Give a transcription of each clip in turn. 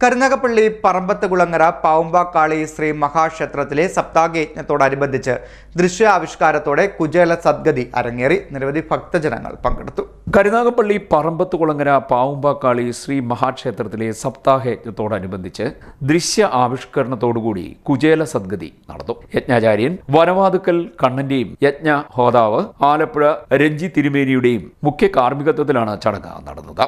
കരുനാഗപ്പള്ളി പറമ്പത്തുകുളങ്ങര പാവുമ്പാക്കാളി ശ്രീ മഹാക്ഷേത്രത്തിലെ സപ്താഹയജ്ഞത്തോടനുബന്ധിച്ച് ദൃശ്യാവിഷ്കാരത്തോടെ കുചേല സദ്ഗതി അരങ്ങേറി. നിരവധി ഭക്തജനങ്ങൾ പങ്കെടുത്തു. കരുനാഗപ്പള്ളി പറമ്പത്തുകുളങ്ങര പാവുമ്പാക്കാളി ശ്രീ മഹാക്ഷേത്രത്തിലെ സപ്താഹയജ്ഞത്തോടനുബന്ധിച്ച് ദൃശ്യ ആവിഷ്കരണത്തോടുകൂടി കുചേല സദ്ഗതി നടന്നു. യജ്ഞാചാര്യൻ വനവാതുക്കൽ കണ്ണന്റെയും യജ്ഞ ഹോതാവ് ആലപ്പുഴ രഞ്ജി തിരുമേനിയുടെയും മുഖ്യ കാർമ്മികത്വത്തിലാണ് ചടങ്ങ് നടന്നത്.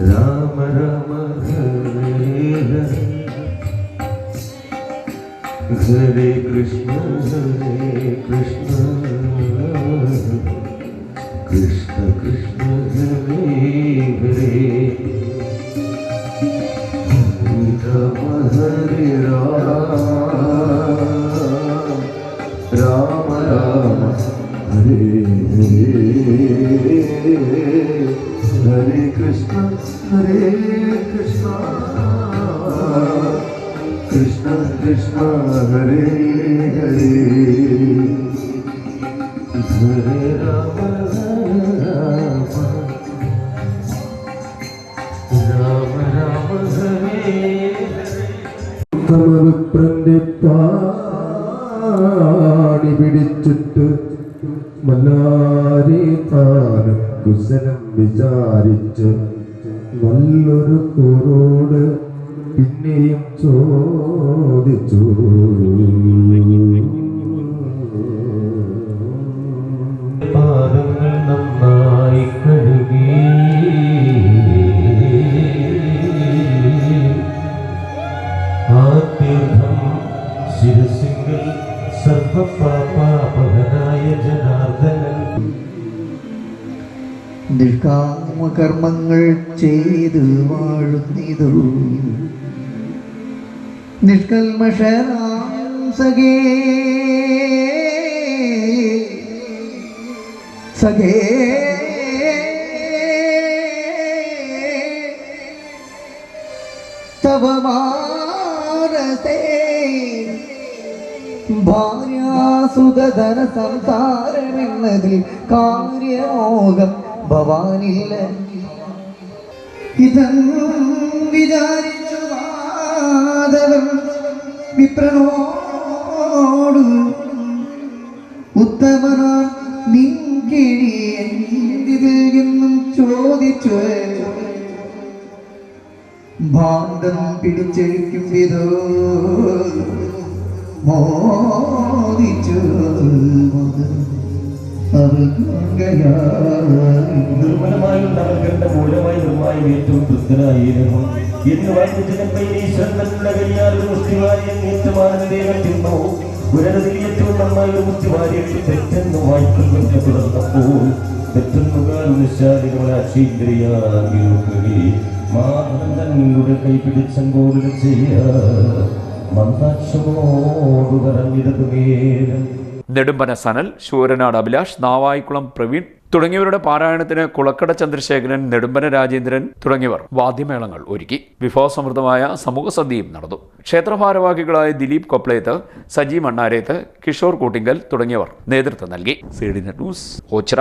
രാമ രാമ ഹരേ ഹരേ കൃഷ്ണ കൃഷ്ണ കൃഷ്ണ കൃഷ്ണ ഹരേ ഹരേ രാമ ഹരേ രാമ രാമ ഹരേ ഹരേ ഹരേ കൃഷ്ണ കൃഷ്ണ കൃഷ്ണ ഹരേ ഹരേ ഹരേ രാമ രാമ രാമ ഹരേ ഉത്തമവിപ്രന്റെ പാടി പിടിച്ചിട്ട് മല്ലാരി താനും കുശലം വിചാരിച്ച് നല്ലൊരു കൂറോട് പിന്നെയും ചോദിച്ചു. പാദങ്ങൾ നന്നായി കഴുകി ആ തീർത്ഥം ശിരസിംഗൽ സർവപാപാപഹനായ ജനാർദ്ദനൻ നിഷ്കാമകർമ്മങ്ങൾ ചെയ്ത് വാഴുന്നിതു നിഷ്കൽമഷനാം സഖേ സഖേ തവ മാനസേ ഭാര്യാസുതധന സംസാരമെന്നതിൽ കാര്യമോഹം ഭവാനില്ല. ഇതം വിചാരിച്ചു മാധവൻ വിപ്രനോട് ഉത്തമനാം നിൻകിഴിയെന്തിതിൽ എന്നും ചോദിച്ചു. ഭാണ്ഡം പിടിച്ചെടുക്കും വിധോ മോദിച്ചു. നിർമ്മലമായുള്ളവരുടെ മൂലമായി നിർമ്മായി ഏറ്റവും തൃപ്തനായിരുന്നു എന്ന് വായിച്ചിട്ടുള്ള കയ്യാൽ ഒരു മുസ്ലിവാരിയെ ഏറ്റമാനന്ദേവത്തിന്നോ ഉരനതിൽ ഏറ്റവും നന്നായി ഒരു മുസ്ലിവാരിയെ തെറ്റെന്ന് വായിക്കുന്നതിനെ തുടർന്നപ്പോൾ തെറ്റെന്നുകാരുശാലികളെ അക്ഷീന്ദ്രിയാകെ മാധവൻ തങ്ങളുടെ കൈപിടിച്ചങ്കോടുകൾ ചെയ്യാ മന്ദാക്ഷമോട് പറഞ്ഞിടതു നേരം. നെടുമ്പന സനൽ, ശൂരനാട് അഭിലാഷ്, നാവായിക്കുളം പ്രവീൺ തുടങ്ങിയവരുടെ പാരായണത്തിന് കുളക്കട ചന്ദ്രശേഖരൻ, നെടുമ്പന രാജേന്ദ്രൻ തുടങ്ങിയവർ വാദ്യമേളങ്ങൾ ഒരുക്കി. വിഭവസമൃദ്ധമായ സമൂഹ സദ്യയും നടന്നു. ക്ഷേത്രഭാരവാഹികളായ ദിലീപ് കൊപ്ലേത്ത്, സജി മണ്ണാരേത്ത്, കിഷോർ കൂട്ടിങ്കൽ തുടങ്ങിയവർ നേതൃത്വം നൽകി. C D net news, Ochira.